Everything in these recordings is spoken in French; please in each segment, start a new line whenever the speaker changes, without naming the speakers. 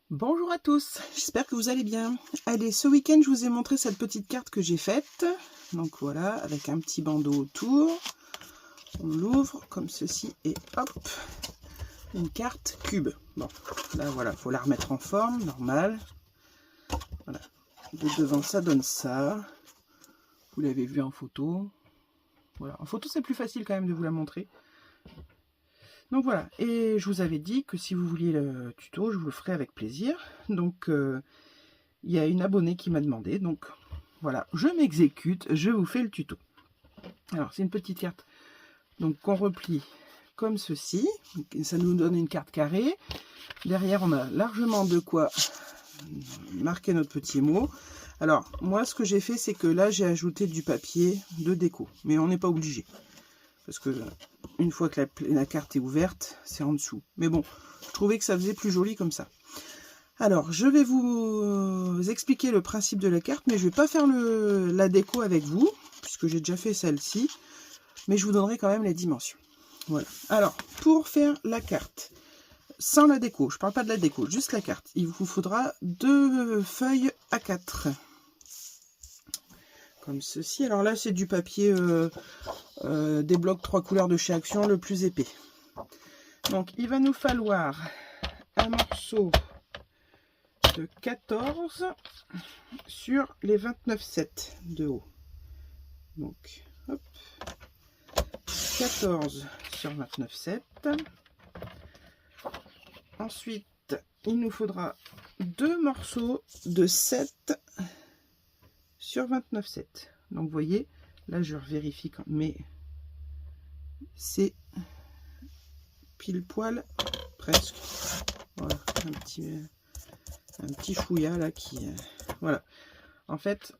Bonjour à tous, j'espère que vous allez bien. Allez, ce week-end, je vous ai montré cette petite carte que j'ai faite. Donc voilà, avec un petit bandeau autour. On l'ouvre comme ceci et hop, une carte cube. Bon, là voilà, faut la remettre en forme, normal. Voilà, de devant ça donne ça. Vous l'avez vu en photo. Voilà, en photo c'est plus facile quand même de vous la montrer. Donc voilà, et je vous avais dit que si vous vouliez le tuto, je vous le ferai avec plaisir. Donc il y a une abonnée qui m'a demandé, donc voilà, je m'exécute, je vous fais le tuto. Alors c'est une petite carte donc qu'on replie comme ceci, ça nous donne une carte carrée. Derrière on a largement de quoi marquer notre petit mot. Alors moi ce que j'ai fait, c'est que là j'ai ajouté du papier de déco, mais on n'est pas obligé. Parce que une fois que la carte est ouverte, c'est en dessous. Mais bon, je trouvais que ça faisait plus joli comme ça. Alors, je vais vous expliquer le principe de la carte, mais je ne vais pas faire la déco avec vous, puisque j'ai déjà fait celle-ci. Mais je vous donnerai quand même les dimensions. Voilà. Alors, pour faire la carte, sans la déco, je ne parle pas de la déco, juste la carte, il vous faudra 2 feuilles A4. Comme ceci. Alors là, c'est du papier des blocs 3 couleurs de chez Action, le plus épais. Donc, il va nous falloir un morceau de 14 sur les 29,7 de haut. Donc, hop, 14 sur 29,7. Ensuite, il nous faudra 2 morceaux de 7 sur 29,7. Donc, vous voyez, là, je vérifie quand mais c'est pile poil presque. Voilà, un petit chouïa là qui voilà. En fait,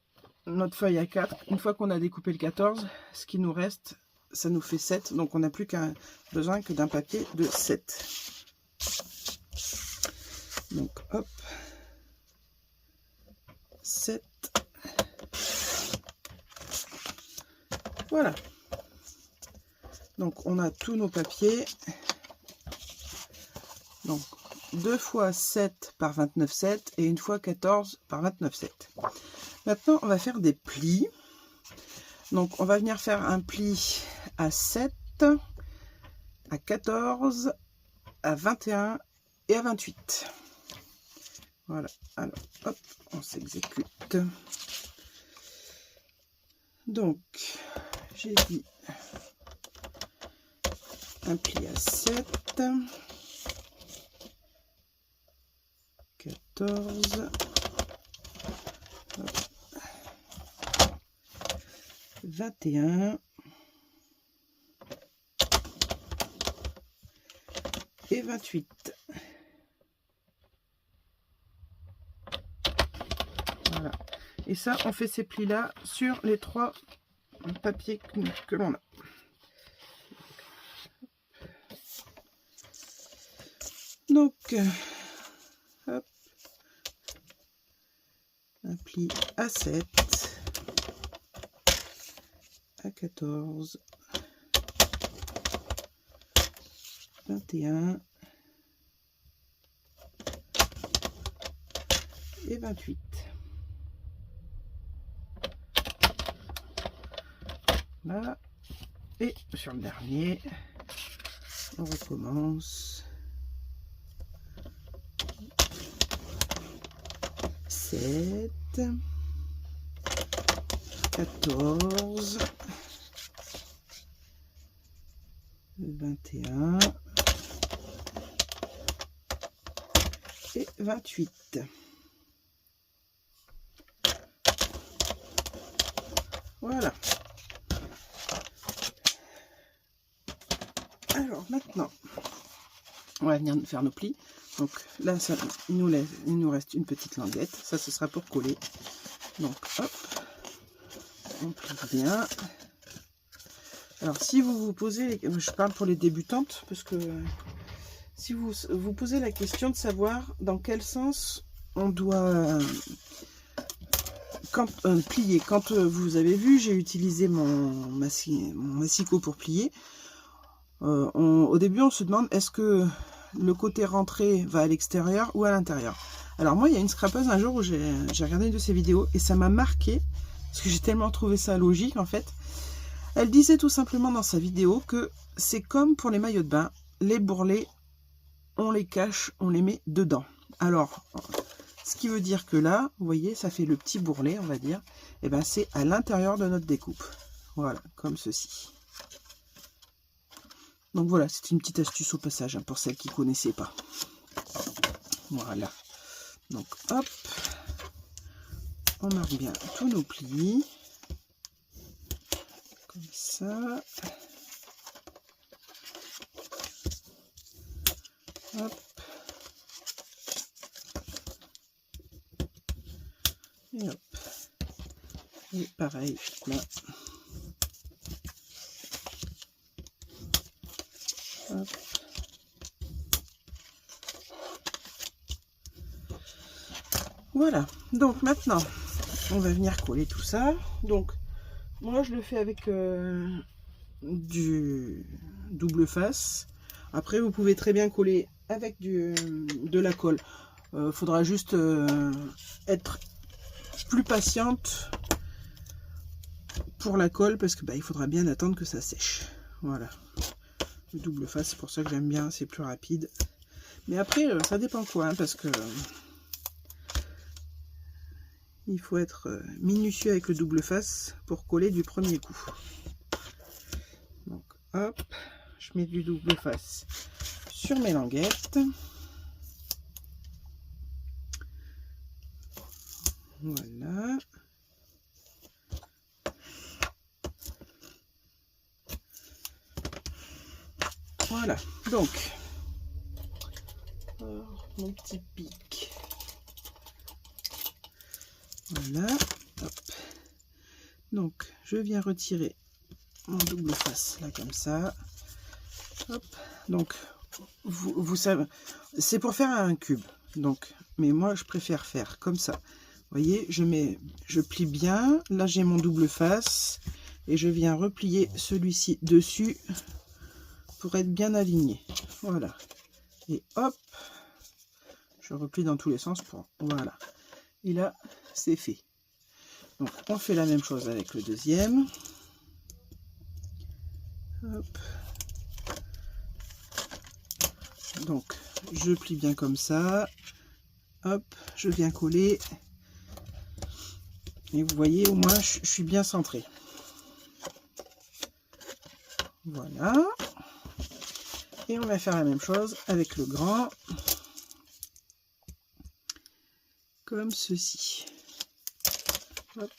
notre feuille A4, une fois qu'on a découpé le 14, ce qui nous reste, ça nous fait 7. Donc, on n'a plus besoin que d'un papier de 7. Donc, hop, 7. Voilà. Donc, on a tous nos papiers. Donc, 2 fois 7 par 29,7 et une fois 14 par 29,7. Maintenant, on va faire des plis. Donc, on va venir faire un pli à 7, à 14, à 21 et à 28. Voilà. Alors, hop, on s'exécute. Donc, j'ai dit un pli à 7, 14, hop, 21 et 28. Voilà. Et ça, on fait ces plis-là sur les 3 papiers que l'on a. Donc, hop, un pli à 7, à 14, 21 et 28. Là, et sur le dernier, on recommence. 7, 14, 21 et 28. Voilà. Alors maintenant, on va venir faire nos plis. Donc là, ça, il nous reste une petite languette. Ça, ce sera pour coller. Donc hop, on plie bien. Alors si vous vous posez, je parle pour les débutantes, parce que si vous vous posez la question de savoir dans quel sens on doit plier. Quand vous avez vu, j'ai utilisé mon massicot pour plier. Au début, on se demande est-ce que le côté rentré va à l'extérieur ou à l'intérieur. Alors moi, il y a une scrapeuse un jour où j'ai regardé une de ses vidéos et ça m'a marqué, parce que j'ai tellement trouvé ça logique en fait. Elle disait tout simplement dans sa vidéo que c'est comme pour les maillots de bain, les bourrelets, on les cache, on les met dedans. Alors, ce qui veut dire que là, vous voyez, ça fait le petit bourrelet, on va dire, et ben c'est à l'intérieur de notre découpe. Voilà, comme ceci. Donc voilà, c'est une petite astuce au passage, hein, pour celles qui ne connaissaient pas. Voilà. Donc hop, on marque bien tous nos plis. Comme ça. Hop. Et hop. Et pareil, là. Hop. Voilà, donc maintenant, on va venir coller tout ça. Donc, moi, je le fais avec du double face. Après, vous pouvez très bien coller avec de la colle. Faudra juste être plus patiente pour la colle parce que il faudra bien attendre que ça sèche. Voilà, le double face, c'est pour ça que j'aime bien, c'est plus rapide. Mais après, ça dépend quoi, hein, parce que il faut être minutieux avec le double face pour coller du premier coup. Donc hop, je mets du double face sur mes languettes. Voilà. Voilà, donc mon petit pic. Voilà, hop. Donc je viens retirer mon double face là comme ça. Hop. Donc vous savez, c'est pour faire un cube. Donc, mais moi je préfère faire comme ça. Vous voyez, je plie bien. Là j'ai mon double face et je viens replier celui-ci dessus pour être bien aligné. Voilà. Et hop, je replie dans tous les sens pour voilà. Et là, c'est fait. Donc, on fait la même chose avec le deuxième. Hop. Donc, je plie bien comme ça. Hop, je viens coller. Et vous voyez, au moins, je suis bien centré. Voilà. Et on va faire la même chose avec le grand. Comme ceci. Hop.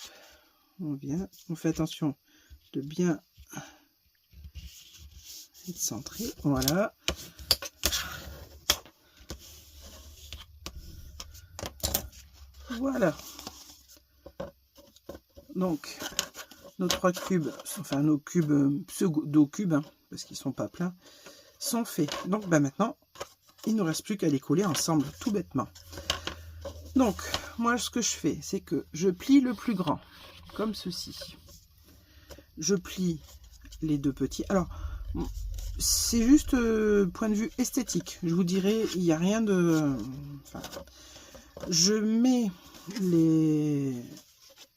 On vient, on fait attention de bien être centré. Voilà. Voilà. Donc, nos 3 cubes, enfin nos cubes pseudo-cubes, hein, parce qu'ils ne sont pas pleins, sont faits. Donc maintenant, il ne nous reste plus qu'à les coller ensemble, tout bêtement. Donc, moi, ce que je fais, c'est que je plie le plus grand, comme ceci. Je plie les 2 petits. Alors, c'est juste point de vue esthétique. Je vous dirais, il n'y a rien de... Enfin, je mets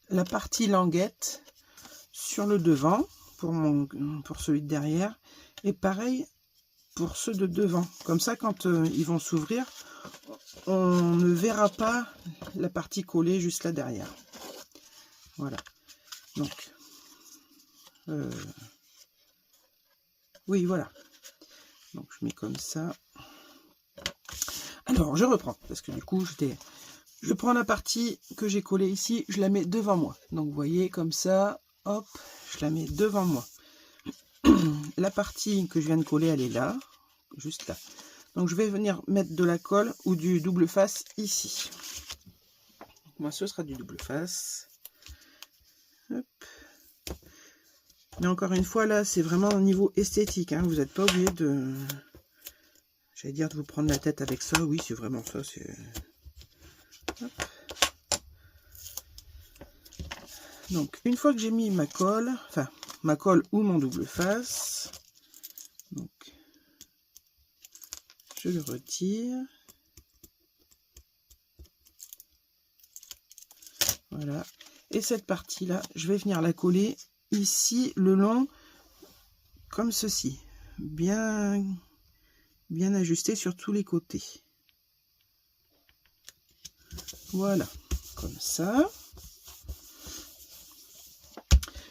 la partie languette sur le devant pour celui de derrière. Et pareil pour ceux de devant. Comme ça, quand ils vont s'ouvrir, on ne verra pas la partie collée juste là derrière. Voilà. Donc, oui, voilà. Donc, je mets comme ça. Alors, je reprends, parce que du coup, je prends la partie que j'ai collée ici, je la mets devant moi. Donc, vous voyez, comme ça, hop, je la mets devant moi. La partie que je viens de coller, elle est là, juste là. Donc, je vais venir mettre de la colle ou du double face ici. Moi, ce sera du double face. Hop. Mais encore une fois, là, c'est vraiment au niveau esthétique. Hein. Vous n'êtes pas obligé de... J'allais dire de vous prendre la tête avec ça. Oui, c'est vraiment ça. Donc, une fois que j'ai mis ma colle, enfin, ma colle ou mon double face, donc, je le retire. Voilà. Et cette partie-là, je vais venir la coller ici, le long, comme ceci. Bien ajusté sur tous les côtés. Voilà, comme ça.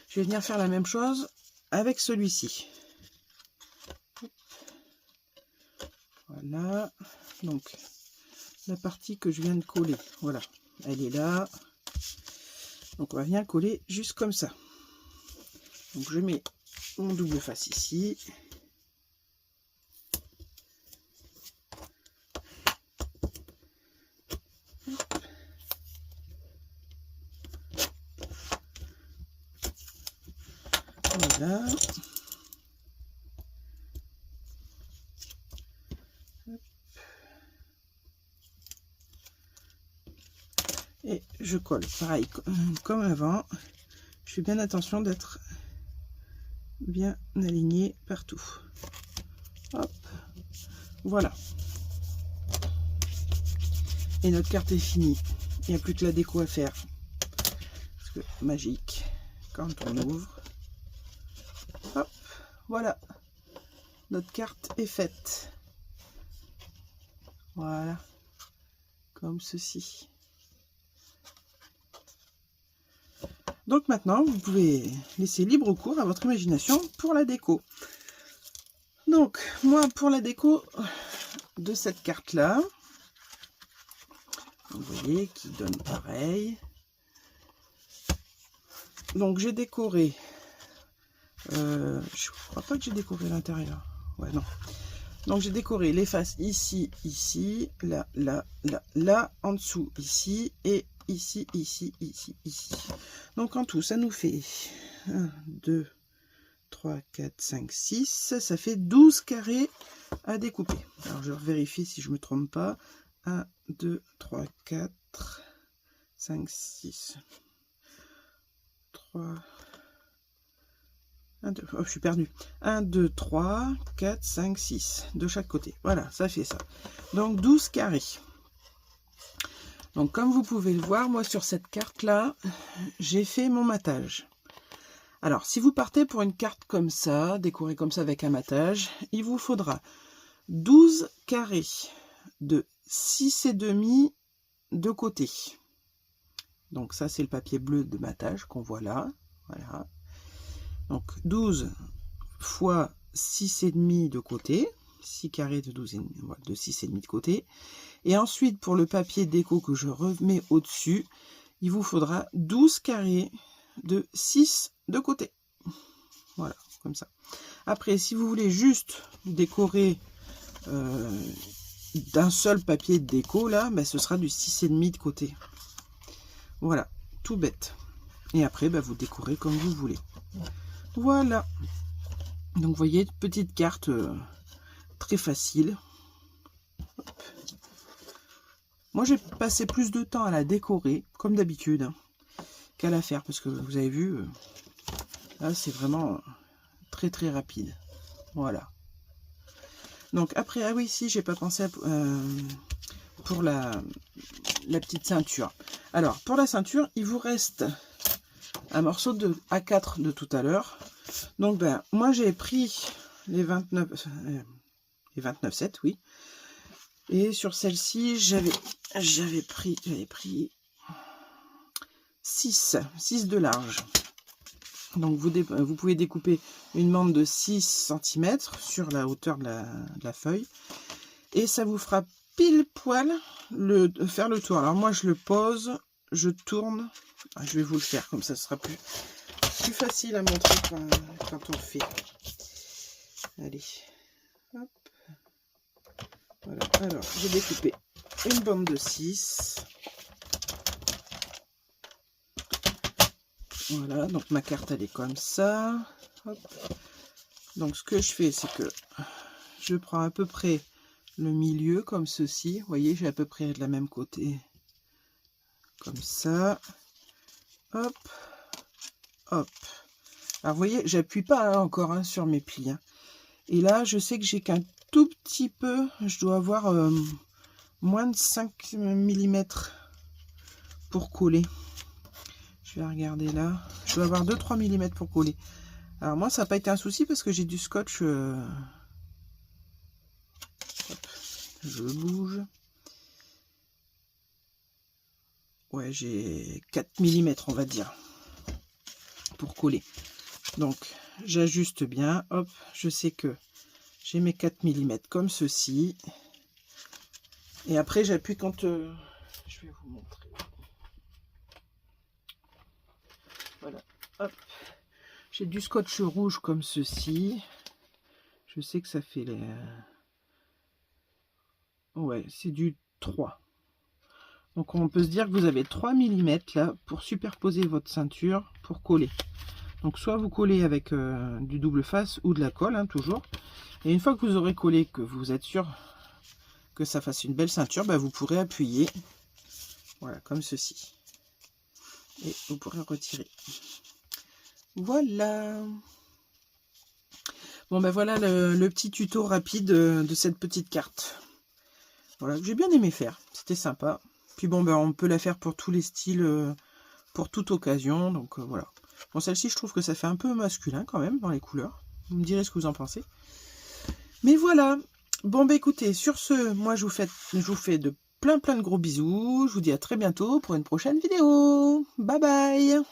Je vais venir faire la même chose avec celui-ci. Voilà, donc la partie que je viens de coller, voilà, elle est là. Donc on va venir coller juste comme ça. Donc je mets mon double face ici. Voilà. Et je colle pareil comme avant. Je fais bien attention d'être bien aligné partout. Hop, voilà. Et notre carte est finie. Il n'y a plus que la déco à faire. Parce que magique, quand on ouvre. Hop, voilà. Notre carte est faite. Voilà. Comme ceci. Donc maintenant, vous pouvez laisser libre cours à votre imagination pour la déco. Donc, moi, pour la déco de cette carte-là, vous voyez, qui donne pareil. Donc, j'ai décoré, je crois pas que j'ai décoré l'intérieur. Ouais, non. Donc, j'ai décoré les faces ici, ici, là, là, là, là, en dessous, ici, et ici, ici, ici, ici. Donc, en tout, ça nous fait 1, 2, 3, 4, 5, 6. Ça fait 12 carrés à découper. Alors, je vérifie si je ne me trompe pas. 1, 2, 3, 4, 5, 6. 3... 1, 2, oh, je suis perdu. 1, 2, 3, 4, 5, 6. De chaque côté. Voilà, ça fait ça. Donc, 12 carrés. Donc, comme vous pouvez le voir, moi, sur cette carte-là, j'ai fait mon matage. Alors, si vous partez pour une carte comme ça, décorée comme ça avec un matage, il vous faudra 12 carrés de 6,5 de côté. Donc, ça, c'est le papier bleu de matage qu'on voit là. Voilà. Donc, 12 fois 6,5 de côté. 6 carrés de 6,5 de côté. Et ensuite, pour le papier déco que je remets au-dessus, il vous faudra 12 carrés de 6 de côté. Voilà, comme ça. Après, si vous voulez juste décorer d'un seul papier de déco, là, ben, ce sera du 6,5 de côté. Voilà, tout bête. Et après, ben, vous décorez comme vous voulez. Voilà. Donc, vous voyez, petite carte très facile. Hop. Moi, j'ai passé plus de temps à la décorer, comme d'habitude, hein, qu'à la faire, parce que vous avez vu, là, c'est vraiment très très rapide. Voilà. Donc après, ah oui, si, j'ai pas pensé à, pour la petite ceinture. Alors, pour la ceinture, il vous reste un morceau de A4 de tout à l'heure. Donc, ben, moi, j'ai pris les 29,7, oui. Et sur celle-ci, j'avais pris 6 de large. Donc, vous pouvez découper une bande de 6 cm sur la hauteur de la feuille. Et ça vous fera pile poil faire le tour. Alors, moi, je le pose, je tourne. Je vais vous le faire, comme ça, ce sera plus facile à montrer quand on le fait. Allez, hop. Voilà, alors, j'ai découpé une bande de 6. Voilà, donc ma carte, elle est comme ça. Hop. Donc, ce que je fais, c'est que je prends à peu près le milieu, comme ceci. Vous voyez, j'ai à peu près de la même côté. Comme ça. Hop. Hop. Alors, vous voyez, j'appuie pas encore sur mes plis. Et là, je sais que j'ai qu'un tout petit peu, je dois avoir moins de 5 mm pour coller. Je vais regarder là. Je dois avoir 2-3 mm pour coller. Alors moi, ça n'a pas été un souci parce que j'ai du scotch. Hop, je bouge. Ouais, j'ai 4 mm, on va dire, pour coller. Donc, j'ajuste bien. Hop, je sais que j'ai mes 4 mm comme ceci. Et après, j'appuie quand... je vais vous montrer. Voilà, hop. J'ai du scotch rouge comme ceci. Je sais que ça fait les... Ouais, c'est du 3. Donc on peut se dire que vous avez 3 mm là pour superposer votre ceinture pour coller. Donc soit vous collez avec du double face ou de la colle, hein, toujours. Et une fois que vous aurez collé, que vous êtes sûr que ça fasse une belle ceinture, bah, vous pourrez appuyer. Voilà, comme ceci. Et vous pourrez retirer. Voilà. Bon ben voilà le petit tuto rapide de cette petite carte. Voilà, j'ai bien aimé faire. C'était sympa. Puis bon, ben on peut la faire pour tous les styles, pour toute occasion. Donc voilà. Bon, celle-ci, je trouve que ça fait un peu masculin quand même dans les couleurs. Vous me direz ce que vous en pensez. Mais voilà. Bon, ben écoutez, sur ce, moi je vous fais de plein de gros bisous. Je vous dis à très bientôt pour une prochaine vidéo. Bye bye.